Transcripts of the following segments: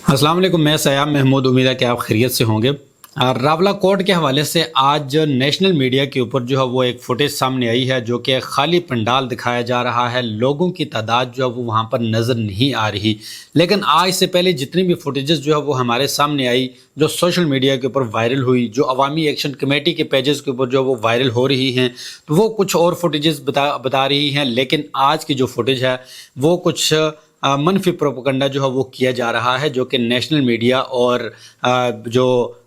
अस्सलाम वालेकुम। मैं सयाम महमूद, उम्मीद है कि आप खैरियत से होंगे। रावला कोर्ट के हवाले से आज नेशनल मीडिया के ऊपर जो है वो एक फुटेज सामने आई है, जो कि खाली पंडाल दिखाया जा रहा है। लोगों की तादाद जो है वो वहाँ पर नज़र नहीं आ रही। लेकिन आज से पहले जितनी भी फुटेजेस जो है वो हमारे सामने आई, जो सोशल मीडिया के ऊपर वायरल हुई, जो अवामी एक्शन कमेटी के पेजेस के ऊपर जो वो वायरल हो रही हैं, तो वो कुछ और फुटेजेस बता रही हैं। लेकिन आज की जो फुटेज है वो कुछ मनफी प्रोपेगेंडा जो है वो किया जा रहा है, जो कि नेशनल मीडिया और जो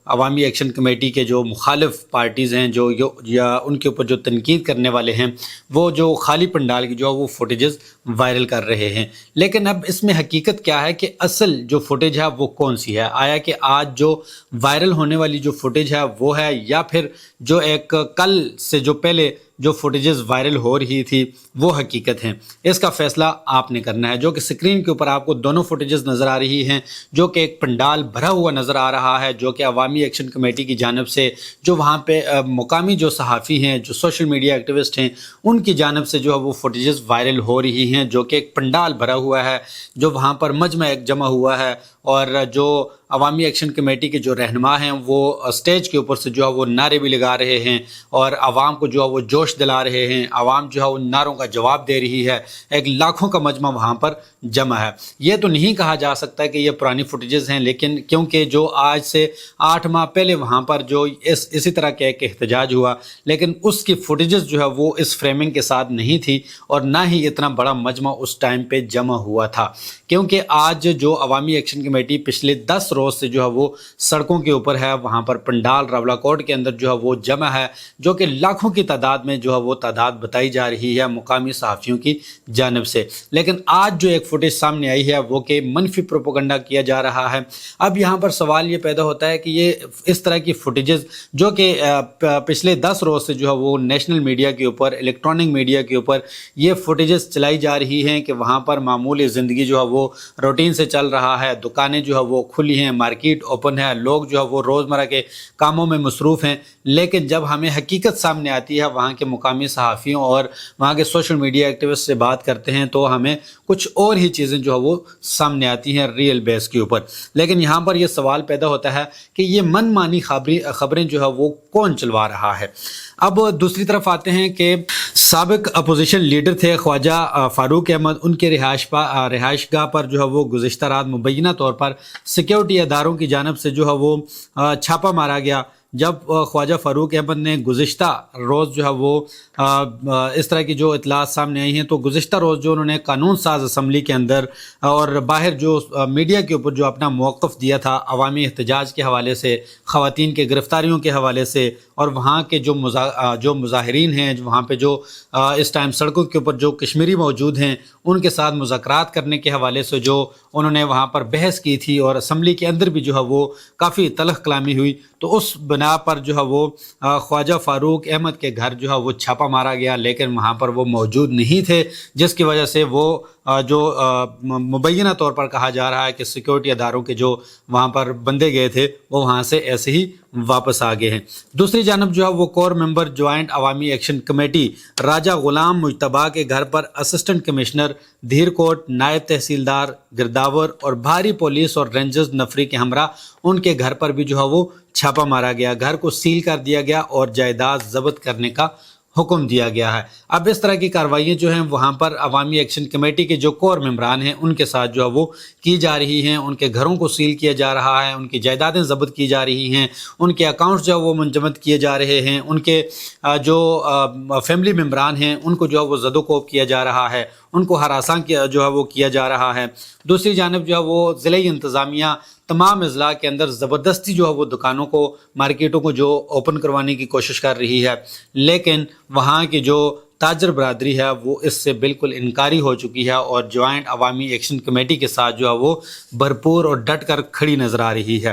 अवामी एक्शन कमेटी के जो मुखालिफ पार्टीज़ हैं, जो या उनके ऊपर जो तनकीद करने वाले हैं, वो जो खाली पंडाल की जो है वो फुटेजेस वायरल कर रहे हैं। लेकिन अब इसमें हकीकत क्या है कि असल जो फुटेज है वो कौन सी है? आया कि आज जो वायरल होने वाली जो फुटेज है वो है, या फिर जो एक कल से जो पहले जो फुटेजेस वायरल हो रही थी वो हकीकत है? इसका फैसला आपने करना है। जो कि स्क्रीन के ऊपर आपको दोनों फुटेजेस नज़र आ रही हैं, जो कि एक पंडाल भरा हुआ नज़र आ रहा है, जो कि अवामी एक्शन कमेटी की जानिब से जो वहाँ पे मुकामी जो सहाफ़ी हैं, जो सोशल मीडिया एक्टिविस्ट हैं, उनकी जानिब से जो है वो फुटेजेस वायरल हो रही हैं, जो कि एक पंडाल भरा हुआ है, जो वहाँ पर मजमा एक जमा हुआ है। और जो अवामी एक्शन कमेटी के जो रहनुमा हैं वो स्टेज के ऊपर से जो है वो नारे भी लगा रहे हैं और आवाम को जो है वो जोश दिला रहे हैं। आवाम जो है उन नारों का जवाब दे रही है। एक लाखों का मजमा वहाँ पर जमा है। ये तो नहीं कहा जा सकता कि ये पुरानी फुटेजेस हैं, लेकिन क्योंकि जो आज से 8 माह पहले वहाँ पर जो इसी तरह का एक एहतजाज हुआ, लेकिन उसकी फुटेजेस जो है वो इस फ्रेमिंग के साथ नहीं थी और ना ही इतना बड़ा मजमा उस टाइम पे जमा हुआ था। क्योंकि आज जो अवामी एक्शन कमेटी पिछले 10 रोज़ से जो है वो सड़कों के ऊपर है, वहाँ पर पंडाल रावला कोर्ट के अंदर जो है वो जमा है, जो कि लाखों की तादाद में जो है वो तादाद बताई जा रही है मुकामी सहाफ़ियों की जानिब से। लेकिन आज जो एक फुटेज सामने आई है वो कि मनफी प्रोपेगेंडा किया जा रहा है। अब यहाँ पर सवाल ये पैदा होता है कि ये इस तरह की फुटेजेस जो कि पिछले 10 रोज़ से जो है वो नेशनल मीडिया के ऊपर, इलेक्ट्रॉनिक मीडिया के ऊपर ये फुटेजेस चलाई जा रही हैं कि वहाँ पर मामूली ज़िंदगी जो है वो रूटीन से चल रहा है, दुकानें जो है वो खुली हैं, मार्केट ओपन है, लोग जो है वो रोज़मर्रा के कामों में मसरूफ़ हैं। लेकिन जब हमें हकीकत सामने आती है, वहाँ के मुकामी सहाफ़ियों और वहाँ के सोशल मीडिया एक्टिविस्ट से बात करते हैं, तो हमें कुछ और ही चीज़ें जो है वो सामने आती हैं रियल बेस के ऊपर। लेकिन यहाँ पर यह सवाल पैदा होता है कि ये मनमानी खबरें जो है वो कौन चलवा रहा है। अब दूसरी तरफ आते हैं कि साबिक अपोजिशन लीडर थे ख्वाजा फारूक अहमद, उनके रिहाइशगाह पर जो है वो गुज़िश्ता रात मुबैना तौर पर सिक्योरिटी अदारों की जानिब से जो है वो छापा मारा गया। जब ख्वाजा फारूक अहमद ने गुज़िश्ता रोज़ जो है वो इस तरह की जो इतलात सामने आई हैं, तो गुज़िश्ता रोज़ जो उन्होंने कानून साज असम्बली के अंदर और बाहर जो मीडिया के ऊपर जो अपना मौक़िफ़ दिया था अवामी एहतजाज के हवाले से, ख़वातीन के गिरफ़्तारियों के हवाले से, और वहाँ के जो मुज़ाहिरीन हैं, वहाँ पे जो इस टाइम सड़कों के ऊपर जो कश्मीरी मौजूद हैं, उनके साथ मुज़ाकरात करने के हवाले से जो उन्होंने वहाँ पर बहस की थी और असम्बली के अंदर भी जो है वो काफ़ी तलख़ कलामी हुई, तो उस बना पर जो है वो ख्वाजा फारूक अहमद के घर जो है वो छापा मारा गया। लेकिन वहाँ पर वो मौजूद नहीं थे, जिसकी वजह से वो जो मुबैना तौर पर कहा जा रहा है कि सिक्योरिटी अदारों के जो वहाँ पर बंदे गए थे वो वहाँ से ऐसे ही वापस आ गए हैं। दूसरी जानब जो है वो कोर मेंबर जॉइंट अवामी एक्शन कमेटी राजा गुलाम मुजतबा के घर पर असिस्टेंट कमिश्नर धीरकोट, नायब तहसीलदार गिरदावर और भारी पुलिस और रेंजर्स नफरी के हमरा उनके घर पर भी जो है वो छापा मारा गया। घर को सील कर दिया गया और जायदाद जब्त करने का हुक्म दिया गया है। अब इस तरह की कार्रवाइयाँ जो हैं वहाँ पर अवामी एक्शन कमेटी के जो कोर मेंबरान हैं उनके साथ जो है वो की जा रही हैं। उनके घरों को सील किया जा रहा है, उनकी जायदादें जब्त की जा रही हैं, उनके अकाउंट्स जो है वो मुंजमद किए जा रहे हैं, उनके जो फैमिली मेंबरान हैं उनको जो है वो ज़दोकोब किया जा रहा है, उनको हरासा जो है वो किया जा रहा है। दूसरी जानब जो है वो ज़िले इंतज़ामिया तमाम अज़ला के अंदर ज़बरदस्ती जो है वो दुकानों को, मार्केटों को जो ओपन करवाने की कोशिश कर रही है। लेकिन वहाँ की जो ताजर बरादरी है वो इससे बिल्कुल इनकारी हो चुकी है और जॉइंट अवामी एक्शन कमेटी के साथ जो है वो भरपूर और डट कर खड़ी नज़र आ रही है।